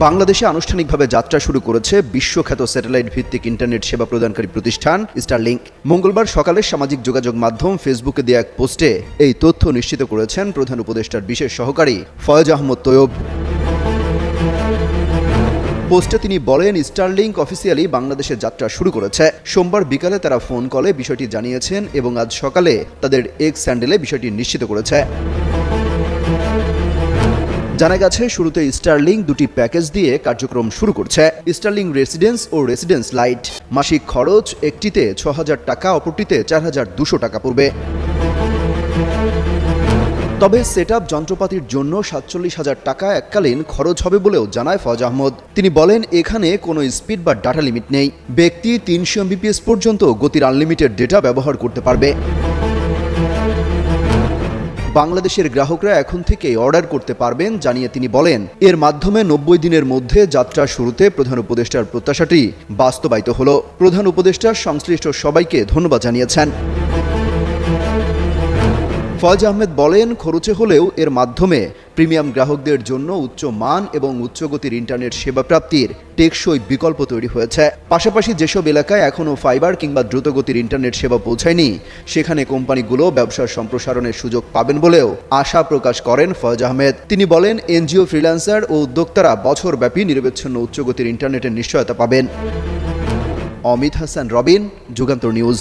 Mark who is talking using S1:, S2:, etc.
S1: বাংলাদেশে আনুষ্ঠানিকভাবে যাত্রা শুরু করেছে বিশ্বখ্যাত স্যাটেলাইট ভিত্তিক ইন্টারনেট সেবা প্রদানকারী প্রতিষ্ঠান স্টারলিংক। মঙ্গলবার সকালে সামাজিক যোগাযোগ মাধ্যম ফেসবুকে দেয়া এক পোস্টে এই তথ্য নিশ্চিত করেছেন প্রধান উপদেষ্টার বিশেষ সহকারী ফয়েজ আহমদ তৈয়ব। পোস্টে তিনি বলেন, স্টারলিংক অফিসিয়ালি বাংলাদেশে যাত্রা শুরু করেছে। সোমবার বিকালে তারা ফোন কলে বিষয়টি জানিয়েছেন এবং আজ সকালে তাদের এক্স হ্যান্ডেলে বিষয়টি নিশ্চিত করেছে। জানা গেছে, শুরুতে স্টারলিংক দুটি প্যাকেজ দিয়ে কার্যক্রম শুরু করছে। স্টারলিংক রেসিডেন্স ও রেসিডেন্স লাইট। মাসিক খরচ একটিতে ৬,০০০ টাকা, অপরটিতে ৪,২০০ টাকা পড়বে। তবে সেটআপ যন্ত্রপাতির জন্য ৪৭,০০০ টাকা এককালীন খরচ হবে বলেও জানায় ফয়েজ আহমদ। তিনি বলেন, এখানে কোনো স্পিড বা ডাটা লিমিট নেই। ব্যক্তি ৩০০ MBPS পর্যন্ত গতির আনলিমিটেড ডেটা ব্যবহার করতে পারবে। বাংলাদেশের গ্রাহকরা এখন থেকে অর্ডার করতে পারবেন জানিয়ে তিনি বলেন, এর মাধ্যমে ৯০ দিনের মধ্যে যাত্রা শুরুতে প্রধান উপদেষ্টার প্রত্যাশাটি বাস্তবায়িত হলো। প্রধান উপদেষ্টা সংশ্লিষ্ট সবাইকে ধন্যবাদ জানিয়েছেন। ফয়েজ আহমেদ বলেন, খরচে হলেও এর মাধ্যমে প্রিমিয়াম গ্রাহকদের জন্য উচ্চ মান এবং উচ্চগতির ইন্টারনেট সেবা প্রাপ্তির টেকসই বিকল্প তৈরি হয়েছে। পাশাপাশি যেসব এলাকায় এখনও ফাইবার কিংবা দ্রুতগতির ইন্টারনেট সেবা পৌঁছায়নি, সেখানে কোম্পানিগুলো ব্যবসার সম্প্রসারণের সুযোগ পাবেন বলেও আশা প্রকাশ করেন ফয়েজ আহমেদ। তিনি বলেন, এনজিও, ফ্রিল্যান্সার ও উদ্যোক্তারা বছরব্যাপী নিরবচ্ছিন্ন উচ্চগতির ইন্টারনেটের নিশ্চয়তা পাবেন। অমিত হাসান রবিন, যুগান্তর নিউজ।